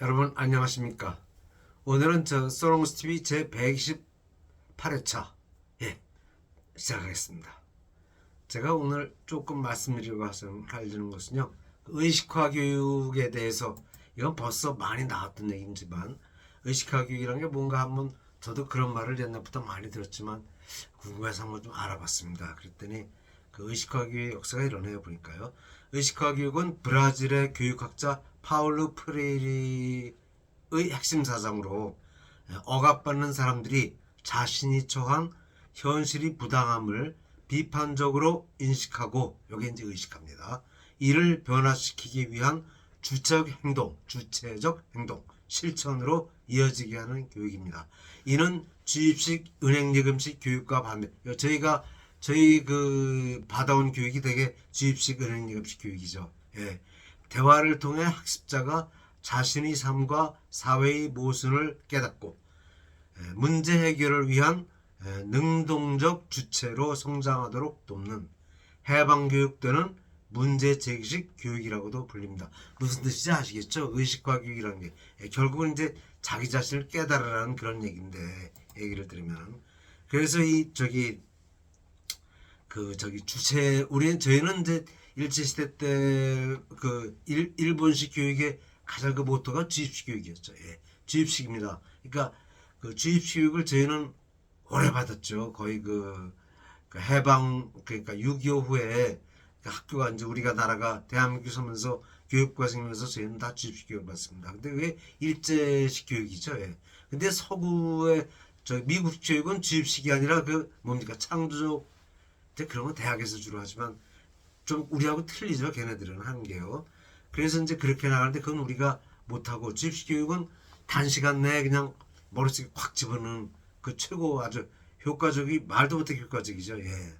여러분 안녕하십니까? 오늘은 소롱스TV 제 128회차 시작하겠습니다. 제가 오늘 조금 말씀드리려고 하려는 것은요, 의식화 교육에 대해서, 이건 벌써 많이 나왔던 얘기지만 의식화 교육이라는 게 뭔가 한번, 저도 그런 말을 옛날부터 많이 들었지만 궁금해서 한번 좀 알아봤습니다. 그랬더니 그 의식화 교육의 역사가 이러네요. 보니까요, 의식화 교육은 브라질의 교육학자 파울루 프레이리의 핵심 사상으로, 억압받는 사람들이 자신이 처한 현실이 부당함을 비판적으로 인식하고, 여기 이제 의식합니다. 이를 변화시키기 위한 주체적 행동, 실천으로 이어지게 하는 교육입니다. 이는 주입식 은행예금식 교육과 반대, 저희 받아온 교육이 되게 주입식 은행예금식 교육이죠. 예. 대화를 통해 학습자가 자신의 삶과 사회의 모순을 깨닫고 문제 해결을 위한 능동적 주체로 성장하도록 돕는 해방교육 또는 문제제기식 교육이라고도 불립니다. 무슨 뜻인지 아시겠죠? 의식화 교육이라는 게 결국은 이제 자기 자신을 깨달으라는 그런 얘기인데, 얘기를 들으면, 그래서 저희는 이제 일제시대 때 일본식 교육의 가장 모토가 주입식 교육이었죠. 예, 주입식입니다. 그러니까 그 주입식 교육을 저희는 오래 받았죠. 거의 해방, 그러니까 6.25 후에 학교가 이제 우리가 나라가 대한민국 서면서 교육과정에서 저희는 다 주입식 교육을 받습니다. 근데 그게 일제식 교육이죠. 예. 근데 서구의 미국 교육은 주입식이 아니라 창조적, 그런 건 대학에서 주로 하지만 좀 우리하고 틀리죠. 걔네들은 하는 게요. 그래서 이제 그렇게 나가는데 그건 우리가 못하고, 주입식 교육은 단시간 내에 그냥 머릿속에 콱 집어넣는 그 최고 아주 말도 못해 효과적이죠. 예.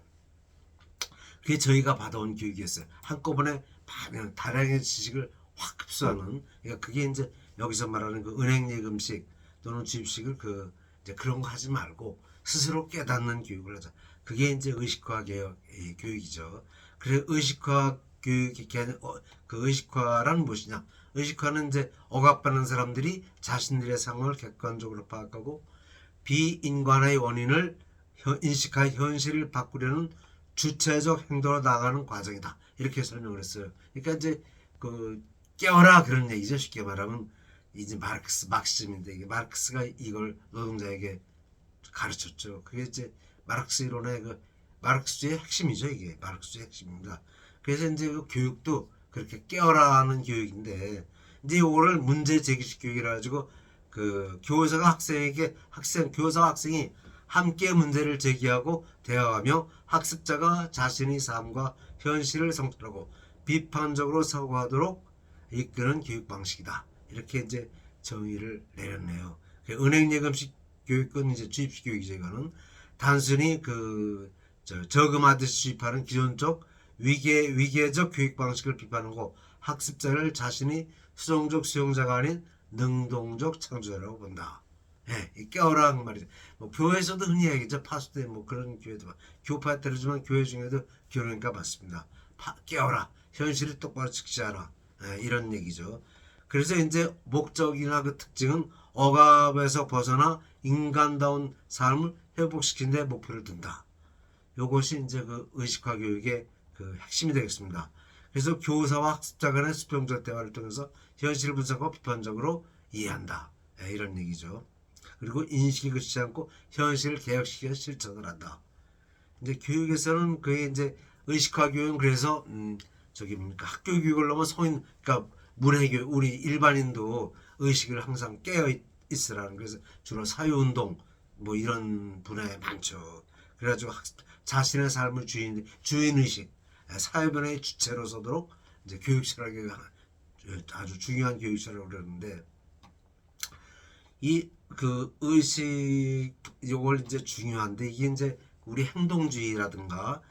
그게 저희가 받아온 교육이었어요. 한꺼번에 그냥 다량의 지식을 확 흡수하는. 그러니까 그게 이제 여기서 말하는 그 은행예금식 또는 주입식을 이제 그런 거 하지 말고 스스로 깨닫는 교육을 하자. 그게 이제 의식화 교육이죠. 그래, 의식화 교육의 그 의식화란 무엇이냐? 의식화는 이제 억압받는 사람들이 자신들의 상황을 객관적으로 파악하고 비인간의 원인을 인식하여 현실을 바꾸려는 주체적 행동으로 나가는 과정이다. 이렇게 설명을 했어요. 그러니까 이제 깨어라, 그런 얘기죠. 쉽게 말하면 이제 막시즘인데, 이게 마르크스가 이걸 노동자에게 가르쳤죠. 그게 이제 마르크스 이론의 마르크스주의 핵심이죠. 이게 마르크스주의 핵심입니다. 그래서 이제 그 교육도 그렇게 깨어라는 교육인데, 이제 이거를 문제 제기식 교육이라 가지고 교사와 학생이 함께 문제를 제기하고 대화하며 학습자가 자신의 삶과 현실을 성찰하고 비판적으로 사고하도록 이끄는 교육 방식이다. 이렇게 이제 정의를 내렸네요. 은행예금식 교육은 이제 주입식 교육이죠. 이거는 단순히 저금하듯이 주입하는 기존적 위계적 교육 방식을 비판하고 학습자를 자신이 수동적 수용자가 아닌 능동적 창조자라고 본다. 예, 깨어라 그 말이죠. 교회에서도 흔히 얘기죠. 파수대 그런 교회도 교파에 따르지만 교회 중에도 교회니까 맞습니다. 깨어라, 현실을 똑바로 직시하라. 예, 이런 얘기죠. 그래서 이제 목적이나 그 특징은 억압에서 벗어나 인간다운 삶을 회복시키는 데 목표를 둔다. 요것이 이제 의식화 교육의 핵심이 되겠습니다. 그래서 교사와 학습자 간의 수평적 대화를 통해서 현실을 분석하고 비판적으로 이해한다. 네, 이런 얘기죠. 그리고 인식이 그치지 않고 현실을 개혁시켜 실천을 한다. 이제 교육에서는 그게 이제 의식화 교육은 그래서 학교 교육을 넘어 그러니까 문해교육, 우리 일반인도 의식을 항상 깨어 있으라는, 그래서 주로 사회운동 이런 분야에 많죠. 그래가지고 자신의 삶을 주인의식, 사회 변화의 주체로 서도록 이제 교육 철학이 아주 중요한 교육 철학이라고 그러는데, 의식 요걸 이제 중요한데, 이게 이제 우리 행동주의라든가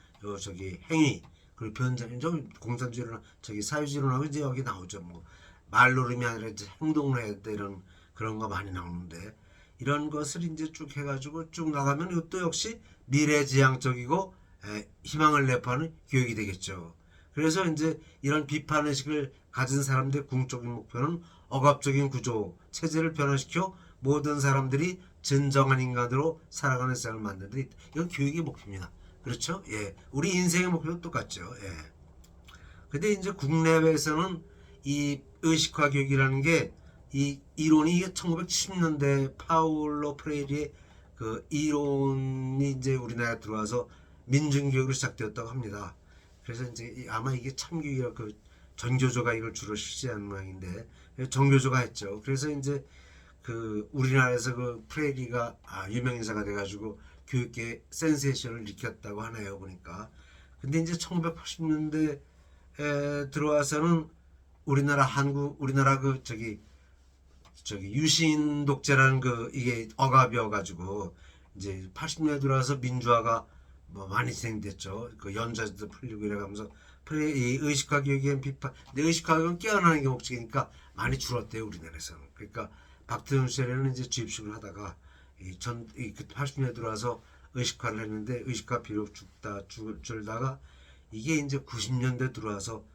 행위, 그리고 변전, 공산주의나 사회주의론하고 이제 여기 나오죠. 말노름이 아니라 이제 행동을 해야 돼, 이런 그런 거 많이 나오는데, 이런 것을 이제 쭉 해가지고 쭉 나가면 이것도 역시 미래지향적이고 희망을 내포하는 교육이 되겠죠. 그래서 이제 이런 비판의식을 가진 사람들의 궁극적인 목표는 억압적인 구조 체제를 변화시켜 모든 사람들이 진정한 인간으로 살아가는 세상을 만드는 데 이건 교육의 목표입니다. 그렇죠? 예, 우리 인생의 목표도 똑같죠. 예. 근데 이제 국내외에서는 이 의식화 교육이라는 게 이 이론이 1970년대 파울로 프레이리의 그 이론이 이제 우리나라에 들어와서 민중교육으로 시작되었다고 합니다. 그래서 이제 아마 이게 참교육이라 그 전교조가 이걸 주로 실시하는 모양인데 정교조가 했죠. 그래서 이제 그 우리나라에서 그 프레이리가 유명인사가 돼가지고 교육계 센세이션을 일으켰다고 하네요 보니까. 근데 이제 1980년대 들어와서는 우리나라 그 저기 유신 독재라는 그 이게 억압이어 가지고 이제 80년대 들어와서 민주화가 뭐 많이 진행됐죠. 그 연좌제도 풀리고 이래가면서 이 의식화 교육에 비판. 근데 의식화 교육은 깨어나는 게 목적이니까 많이 줄었대요 우리나라에서는. 그러니까 박태훈 시절에는 이제 주입식을 하다가 그 80년대 들어와서 의식화를 했는데 의식화 비록 줄다가 이게 이제 90년대 들어와서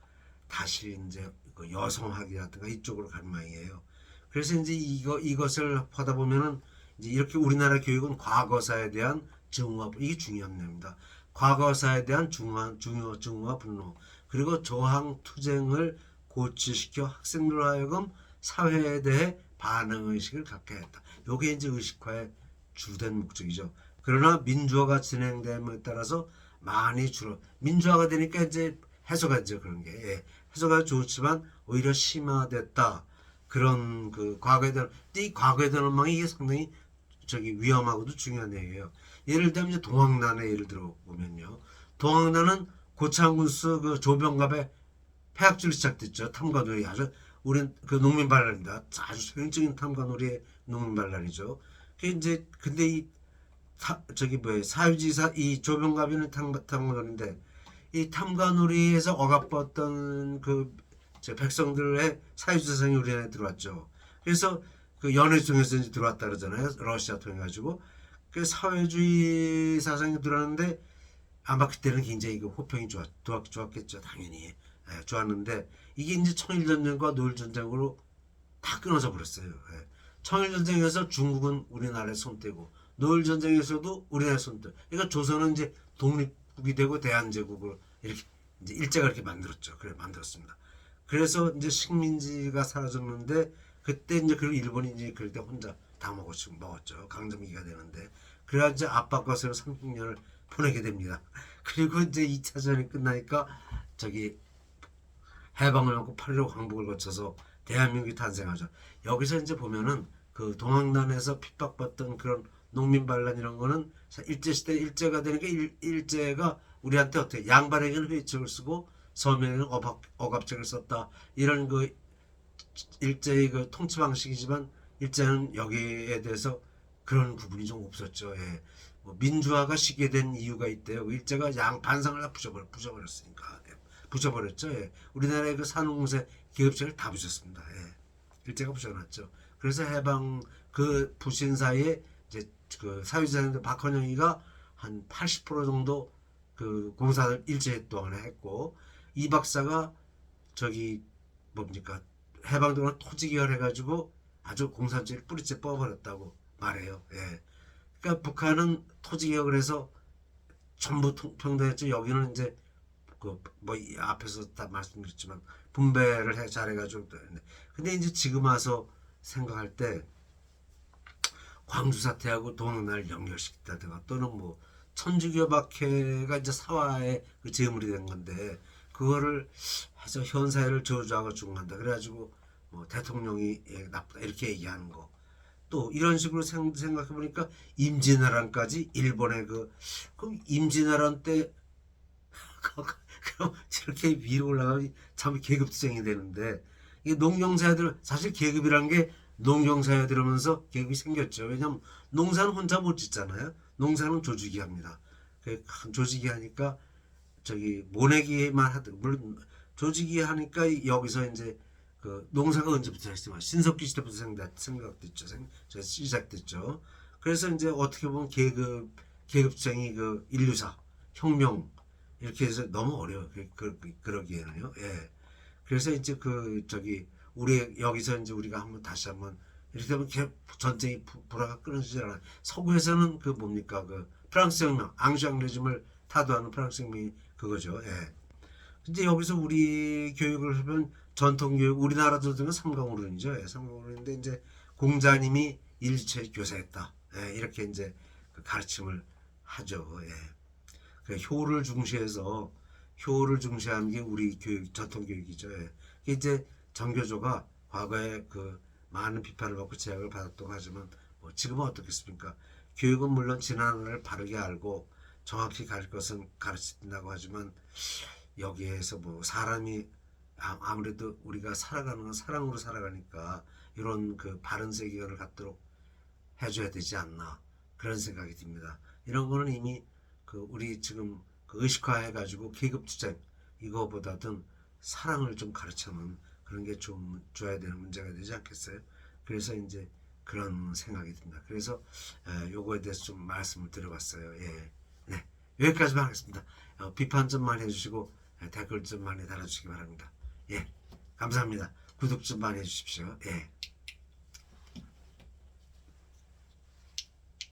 다시 이제 그 여성학이라든가 이쪽으로 간 모양이에요. 그래서 이제 이것을 하다 보면은 이제 이렇게 우리나라 교육은 과거사에 대한 증오와 이게 중요한 내용입니다. 과거사에 대한 증오와 분노 그리고 저항 투쟁을 고취시켜 학생들 하여금 사회에 대해 반응 의식을 갖게 했다. 요게 이제 의식화의 주된 목적이죠. 그러나 민주화가 진행됨에 따라서 많이 민주화가 되니까 이제 해소가죠 그런 게 해소가 좋지만 오히려 심화됐다. 그런 그 과거에 대한 이 과거에 대한 원망이 이게 상당히 위험하고도 중요한 얘기예요. 예를 들면 이제 동학난의 예를 들어 보면요. 동학난은 고창군수 그 조병갑의 폐악질로 시작됐죠. 탐관오리 아주 우린 그 농민반란입니다. 아주 소형적인 탐관오리의 농민반란이죠. 그 이제 근데 사유지사 이 조병갑이는 탐관오리인데 이 탐관오리에서 억압받던 그 백성들의 사유지사상이 우리나라에 들어왔죠. 그래서 그 연해 통해서 이제 들어왔다 그러잖아요. 러시아 통해 가지고 그 사회주의 사상이 들어왔는데 아마 그때는 굉장히 그 호평이 좋았겠죠. 당연히 좋았는데 이게 이제 청일전쟁과 노일전쟁으로 다 끊어져 버렸어요. 청일전쟁에서 중국은 우리나라에 손떼고 노일전쟁에서도 우리나라에 손떼고 그러니까 조선은 이제 독립국이 되고 대한제국을 이렇게 이제 일제가 이렇게 만들었죠. 그래 만들었습니다. 그래서 이제 식민지가 사라졌는데 그때 이제 그리고 일본이 이제 그럴 때 혼자 다 먹었죠. 강점기가 되는데 그래야 이제 압박과 세로 30년을 보내게 됩니다. 그리고 이제 2차전이 끝나니까 해방을 하고 8.15 광복을 거쳐서 대한민국이 탄생하죠. 여기서 이제 보면은 그 동학난에서 핍박받던 그런 농민 반란 이런 거는 일제시대 일제가 되니까 일제가 우리한테 어떻게 양반에게는 회책을 쓰고 서민에게는 억압책을 썼다. 이런 그 일제의 그 통치 방식이지만 일제는 여기에 대해서 그런 구분이 좀 없었죠. 뭐 민주화가 시게 된 이유가 있대요. 일제가 반상을 다 부셔버렸으니까. 부셔버렸죠. 우리나라의 그 산업공세 기업체를 다 부셨습니다. 일제가 부셔놨죠. 그래서 해방 그 부신 사이에 이제 그 사회주의자인데 박헌영이가 한 80% 정도 그 공사를 일제 동안에 했고 이 박사가 뭡니까 해방동안 토지개혁을 해가지고 아주 공산주의를 뿌리째 뽑아버렸다고 말해요. 그러니까 북한은 토지개혁을 해서 전부 평등했죠. 여기는 이제 뭐 앞에서 다 말씀드렸지만 분배를 잘해가지고 근데 이제 지금 와서 생각할 때 광주 사태하고 동학난을 연결시켰다든가 또는 뭐 천주교 박해가 이제 사화의 그 제물이 된 건데 그거를 해서 현 사회를 저주하고 죽는다 그래가지고 뭐 대통령이 나쁘다 이렇게 얘기하는 거 또 이런 식으로 생각해 보니까 임진왜란까지 일본의 그럼 임진왜란 때 그럼 저렇게 위로 올라가면 참 계급투쟁이 되는데 이게 농경사회들 사실 계급이란 게 농경사회 들으면서 계급이 생겼죠. 왜냐하면 농사는 혼자 못 짓잖아요. 농사는 조직이 합니다. 조직이 하니까 모내기만 하든 물론 조직이 하니까 여기서 이제 그 농사가 언제부터 했지만 신석기 시대부터 생각됐죠. 시작됐죠. 그래서 이제 어떻게 보면 계급쟁이 그 인류사 혁명 이렇게 해서 너무 어려워 그러기에는요. 그래서 이제 우리 여기서 이제 우리가 한번 다시 한번 이렇게 되면 전쟁이 불화가 끊어지지 않아요. 서구에서는 그 뭡니까 그 프랑스 혁명, 앙샹레즘을 타도하는 프랑스 혁명이 그거죠. 예. 근데 여기서 우리 교육을 하면 전통 교육 우리나라도 등은 삼강오론이죠. 예, 삼강오론인데 이제 공자님이 일체 교사했다. 예, 이렇게 이제 그 가르침을 하죠. 예. 그 효를 중시하는 게 우리 교육 전통 교육이죠. 예. 이게 이제 정교조가 과거에 그 많은 비판을 받고 제약을 받았다고 하지만 뭐 지금은 어떻겠습니까? 교육은 물론 지난을 바르게 알고 정확히 가르칠 것은 가르친다고 하지만 여기에서 뭐 사람이 아무래도 우리가 살아가는 건 사랑으로 살아가니까 이런 그 바른 세계관을 갖도록 해줘야 되지 않나 그런 생각이 듭니다. 이런 거는 이미 그 우리 지금 그 의식화해가지고 계급 투쟁 이거보다든 사랑을 좀 가르치는 그런 게 좀 줘야 되는 문제가 되지 않겠어요? 그래서 이제 그런 생각이 듭니다. 그래서 요거에 대해서 좀 말씀을 드려봤어요. 예. 네. 여기까지만 하겠습니다. 비판 좀 많이 해주시고 댓글 좀 많이 달아주시기 바랍니다. 예. 감사합니다. 구독 좀 많이 해주십시오. 예.